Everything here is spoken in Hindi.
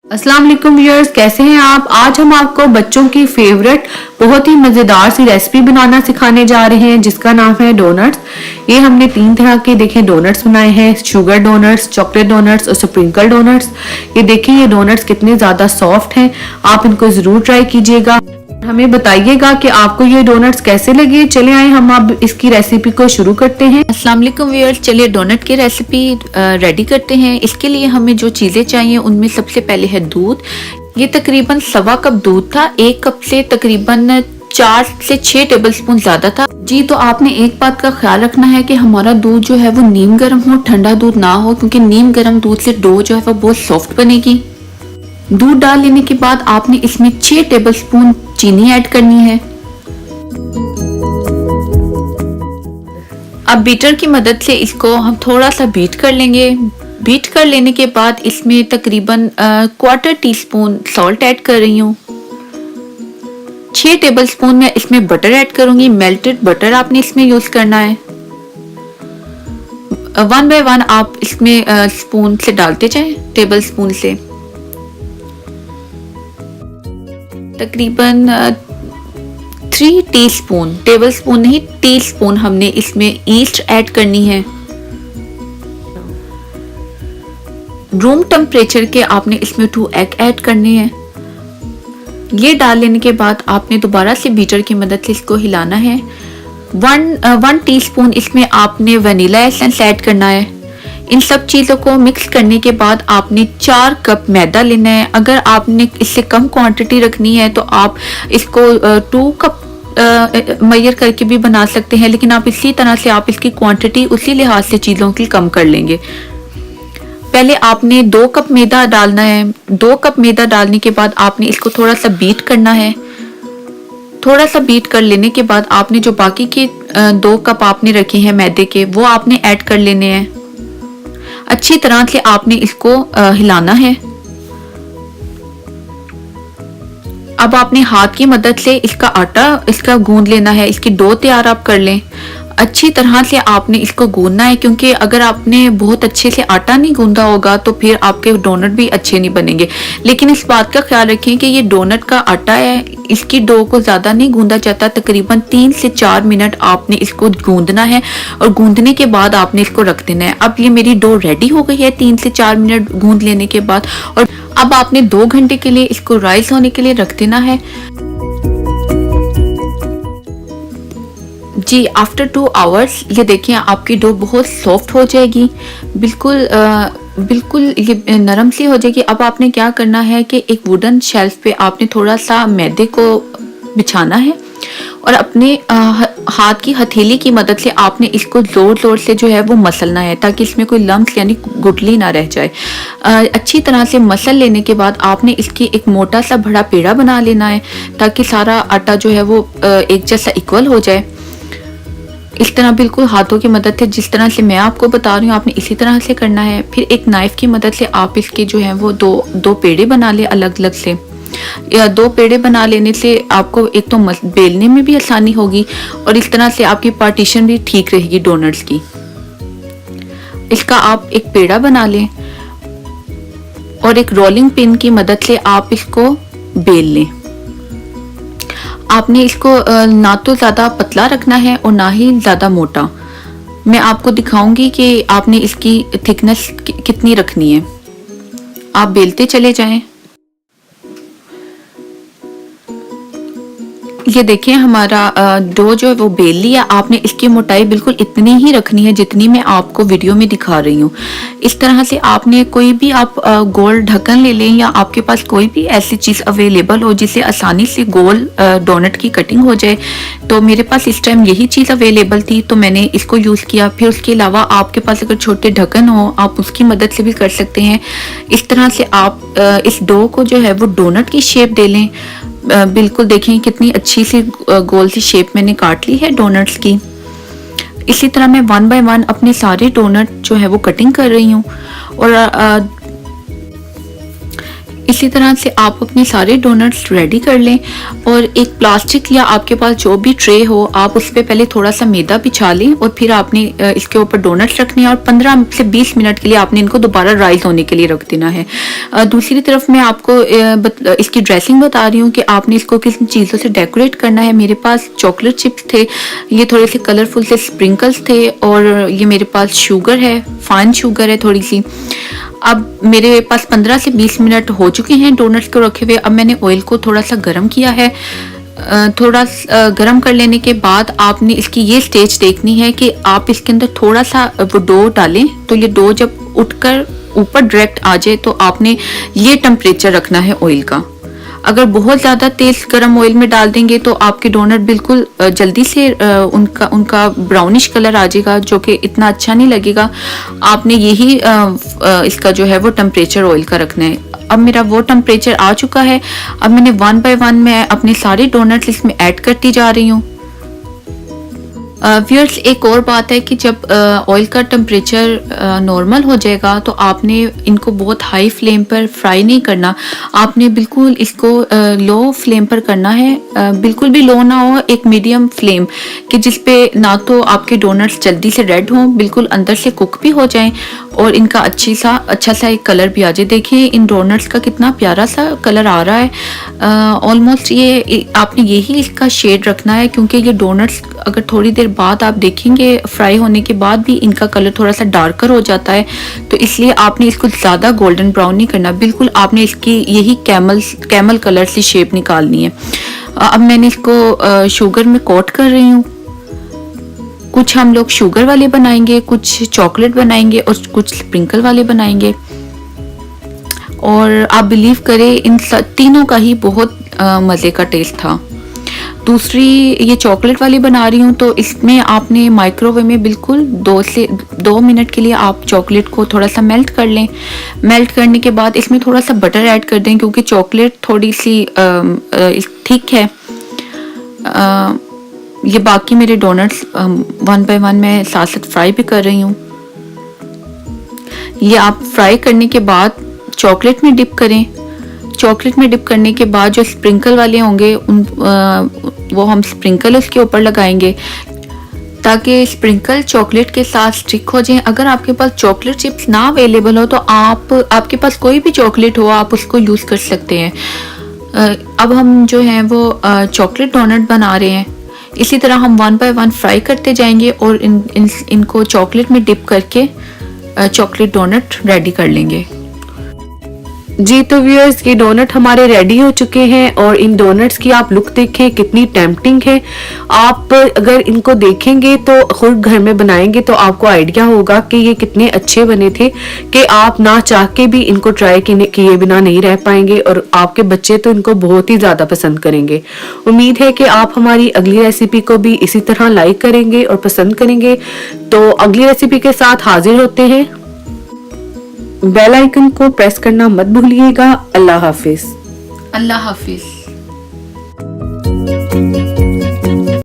अस्सलाम वालेकुम व्यूअर्स, कैसे हैं आप। आज हम आपको बच्चों की फेवरेट बहुत ही मज़ेदार सी रेसिपी बनाना सिखाने जा रहे हैं जिसका नाम है डोनट्स। ये हमने 3 तरह के देखें डोनट्स बनाए हैं, शुगर डोनट्स, चॉकलेट डोनट्स और स्प्रिंकल डोनट्स। ये देखें ये डोनट्स कितने ज़्यादा सॉफ्ट हैं, आप इनको ज़रूर ट्राई कीजिएगा। हमें बताइएगा कि आपको ये डोनट्स कैसे लगे। चले आए हम अब इसकी रेसिपी को शुरू करते हैं। अस्सलाम वालेकुम व्यूअर्स, चलिए डोनट की रेसिपी रेडी करते हैं। इसके लिए हमें जो चीज़ें चाहिए उनमें सबसे पहले है दूध। ये तकरीबन 1.25 कप दूध था। 1 कप से तकरीबन 4 से 6 टेबलस्पून ज़्यादा था जी। तो आपने एक बात का ख्याल रखना है कि हमारा दूध जो है वो नीम गर्म हो, ठंडा दूध ना हो, क्योंकि नीम गर्म दूध से डो जो है वो बहुत सॉफ्ट बनेगी। दूध डाल लेने के बाद आपने इसमें 6 टेबलस्पून चीनी ऐड करनी है। अब बीटर की मदद से इसको हम थोड़ा सा बीट कर लेंगे। बीट कर लेने के बाद इसमें तकरीबन 1/4 टीस्पून सॉल्ट ऐड कर रही हूँ। 6 टेबलस्पून मैं इसमें बटर ऐड करूंगी। मेल्टेड बटर आपने इसमें यूज करना है। 1 बाय 1 आप इसमें स्पून से डालते जाएं, टेबल स्पून से। तकरीबन 3 टीस्पून, टेबल स्पून नहीं टीस्पून, हमने इसमें ईस्ट ऐड करनी है। रूम टेम्परेचर के आपने इसमें 2 एग ऐड करने हैं। ये डाल लेने के बाद आपने दोबारा से बीटर की मदद से इसको हिलाना है। 1 टीस्पून इसमें आपने वनीला एसेंस ऐड करना है। इन सब चीज़ों को मिक्स करने के बाद आपने 4 कप मैदा लेना है। अगर आपने इससे कम क्वांटिटी रखनी है तो आप इसको 2 कप मेजर करके भी बना सकते हैं, लेकिन आप इसी तरह से आप इसकी क्वांटिटी उसी लिहाज से चीज़ों की कम कर लेंगे। पहले आपने 2 कप मैदा डालना है। 2 कप मैदा डालने के बाद आपने इसको थोड़ा सा बीट करना है। थोड़ा सा बीट कर लेने के बाद आपने जो बाकी के 2 कप आपने रखे हैं मैदे के, वो आपने ऐड कर लेने हैं। अच्छी तरह से आपने इसको हिलाना है। अब आपने हाथ की मदद से इसका आटा इसका गूंद लेना है। इसकी डो तैयार आप कर लें। अच्छी तरह से आपने इसको गूंदना है, क्योंकि अगर आपने बहुत अच्छे से आटा नहीं गूंदा होगा तो फिर आपके डोनट भी अच्छे नहीं बनेंगे। लेकिन इस बात का ख्याल रखें कि ये डोनट का आटा है, इसकी डो को ज़्यादा नहीं गूंदा जाता। तकरीबन 3 से 4 मिनट आपने इसको गूंदना है और गूंदने के बाद आपने इसको रख देना है। अब ये मेरी डो रेडी हो गई है 3 से 4 मिनट गूंद लेने के बाद, और अब आपने 2 घंटे के लिए इसको राइस होने के लिए रख देना है जी। आफ्टर 2 आवर्स ये देखिए आपकी डो बहुत सॉफ्ट हो जाएगी, बिल्कुल ये नरम सी हो जाएगी। अब आपने क्या करना है कि एक वुडन शेल्फ पे आपने थोड़ा सा मैदे को बिछाना है और अपने हाथ की हथेली की मदद से आपने इसको जोर जोर से जो है वो मसलना है, ताकि इसमें कोई लम्स यानी गुठली ना रह जाए। अच्छी तरह से मसल लेने के बाद आपने इसकी एक मोटा सा बड़ा पेड़ा बना लेना है, ताकि सारा आटा जो है वो एक जैसा इक्वल हो जाए। इस तरह बिल्कुल हाथों की मदद से, जिस तरह से मैं आपको बता रही हूँ आपने इसी तरह से करना है। फिर एक नाइफ की मदद से आप इसके जो है वो दो पेड़े बना ले अलग अलग से। या 2 पेड़े बना लेने से आपको एक तो बेलने में भी आसानी होगी और इस तरह से आपकी पार्टीशन भी ठीक रहेगी डोनट्स की। इसका आप एक पेड़ा बना लें और एक रोलिंग पिन की मदद से आप इसको बेल लें। आपने इसको ना तो ज़्यादा पतला रखना है और ना ही ज़्यादा मोटा। मैं आपको दिखाऊंगी कि आपने इसकी थिकनेस कितनी रखनी है। आप बेलते चले जाएं। ये देखें हमारा डो जो है वो बेल लिया। आपने इसकी मोटाई बिल्कुल इतनी ही रखनी है जितनी मैं आपको वीडियो में दिखा रही हूँ। इस तरह से आपने कोई भी आप गोल ढक्कन ले लें, या आपके पास कोई भी ऐसी चीज़ अवेलेबल हो जिससे आसानी से गोल डोनट की कटिंग हो जाए। तो मेरे पास इस टाइम यही चीज़ अवेलेबल थी तो मैंने इसको यूज़ किया। फिर उसके अलावा आपके पास अगर छोटे ढक्कन हो आप उसकी मदद से भी कर सकते हैं। इस तरह से आप इस डो को जो है वो डोनट की शेप दे लें। बिल्कुल देखें कितनी अच्छी सी गोल सी शेप मैंने काट ली है डोनट्स की। इसी तरह मैं 1 बाय 1 अपने सारे डोनट जो है वो कटिंग कर रही हूँ। और इसी तरह से आप अपने सारे डोनट्स रेडी कर लें और एक प्लास्टिक या आपके पास जो भी ट्रे हो आप उस पर पहले थोड़ा सा मैदा बिछा लें और फिर आपने इसके ऊपर डोनट्स रखने हैं और 15 से 20 मिनट के लिए आपने इनको दोबारा राइज होने के लिए रख देना है। दूसरी तरफ मैं आपको इसकी ड्रेसिंग बता रही हूँ कि आपने इसको किस चीज़ों से डेकोरेट करना है। मेरे पास चॉकलेट चिप्स थे, ये थोड़े से कलरफुल से स्प्रिंकल्स थे और ये मेरे पास शुगर है, फाइन शुगर है थोड़ी सी। अब मेरे पास 15 से 20 मिनट हो चुके हैं डोनट्स को रखे हुए। अब मैंने ऑयल को थोड़ा सा गर्म किया है। थोड़ा गर्म कर लेने के बाद आपने इसकी ये स्टेज देखनी है कि आप इसके अंदर थोड़ा सा वो डो डालें, तो ये डो जब उठकर ऊपर डायरेक्ट आ जाए तो आपने ये टेम्परेचर रखना है ऑयल का। अगर बहुत ज़्यादा तेज गर्म ऑयल में डाल देंगे तो आपके डोनट बिल्कुल जल्दी से उनका ब्राउनिश कलर आ जाएगा, जो कि इतना अच्छा नहीं लगेगा। आपने यही इसका जो है वो टेम्परेचर ऑयल का रखना है। अब मेरा वो टेम्परेचर आ चुका है। अब मैंने 1 बाय 1 मैं अपने सारे डोनट्स इसमें ऐड करती जा रही हूँ। व्यूअर्स, एक और बात है कि जब ऑयल का टेम्परेचर नॉर्मल हो जाएगा तो आपने इनको बहुत हाई फ्लेम पर फ्राई नहीं करना। आपने बिल्कुल इसको लो फ्लेम पर करना है, बिल्कुल भी लो ना हो, एक मीडियम फ्लेम कि जिस पे ना तो आपके डोनट्स जल्दी से रेड हों, बिल्कुल अंदर से कुक भी हो जाएं और इनका अच्छा सा एक कलर भी आ जाए। देखिए इन डोनट्स का कितना प्यारा सा कलर आ रहा है। ऑलमोस्ट ये आपने यही इसका शेड रखना है, क्योंकि ये डोनट्स अगर थोड़ी देर बाद आप देखेंगे फ्राई होने के बाद भी इनका कलर थोड़ा सा डार्कर हो जाता है, तो इसलिए आपने इसको ज़्यादा गोल्डन ब्राउन नहीं करना। बिल्कुल आपने इसकी यही कैमल कलर से शेप निकालनी है। अब मैंने इसको शुगर में कोट कर रही हूँ। कुछ हम लोग शुगर वाले बनाएंगे, कुछ चॉकलेट बनाएंगे और कुछ स्प्रिंकल वाले बनाएंगे। और आप बिलीव करें इन तीनों का ही बहुत मज़े का टेस्ट था। दूसरी ये चॉकलेट वाली बना रही हूँ, तो इसमें आपने माइक्रोवेव में बिल्कुल 2 मिनट के लिए आप चॉकलेट को थोड़ा सा मेल्ट कर लें। मेल्ट करने के बाद इसमें थोड़ा सा बटर ऐड कर दें, क्योंकि चॉकलेट थोड़ी सी थिक है। ये बाकी मेरे डोनट्स 1 बाय 1 मैं साथ साथ फ्राई भी कर रही हूँ। ये आप फ्राई करने के बाद चॉकलेट में डिप करें। चॉकलेट में डिप करने के बाद जो स्प्रिंकल वाले होंगे वो हम स्प्रिंकल उसके ऊपर लगाएंगे ताकि स्प्रिंकल चॉकलेट के साथ स्टिक हो जाए। अगर आपके पास चॉकलेट चिप्स ना अवेलेबल हो तो आपके पास कोई भी चॉकलेट हो आप उसको यूज़ कर सकते हैं। अब हम जो है वो चॉकलेट डोनट बना रहे हैं। इसी तरह हम 1 बाय 1 फ्राई करते जाएंगे और इनको चॉकलेट में डिप करके चॉकलेट डोनट रेडी कर लेंगे। जी तो व्यूअर्स, ये डोनट हमारे रेडी हो चुके हैं और इन डोनट्स की आप लुक देखें कितनी टेम्पटिंग है। आप अगर इनको देखेंगे तो खुद घर में बनाएंगे तो आपको आइडिया होगा कि ये कितने अच्छे बने थे कि आप ना चाह के भी इनको ट्राई किए बिना नहीं रह पाएंगे और आपके बच्चे तो इनको बहुत ही ज़्यादा पसंद करेंगे। उम्मीद है कि आप हमारी अगली रेसिपी को भी इसी तरह लाइक करेंगे और पसंद करेंगे। तो अगली रेसिपी के साथ हाजिर होते हैं। बेल आइकन को प्रेस करना मत भूलिएगा। अल्लाह हाफिज। अल्लाह हाफिज।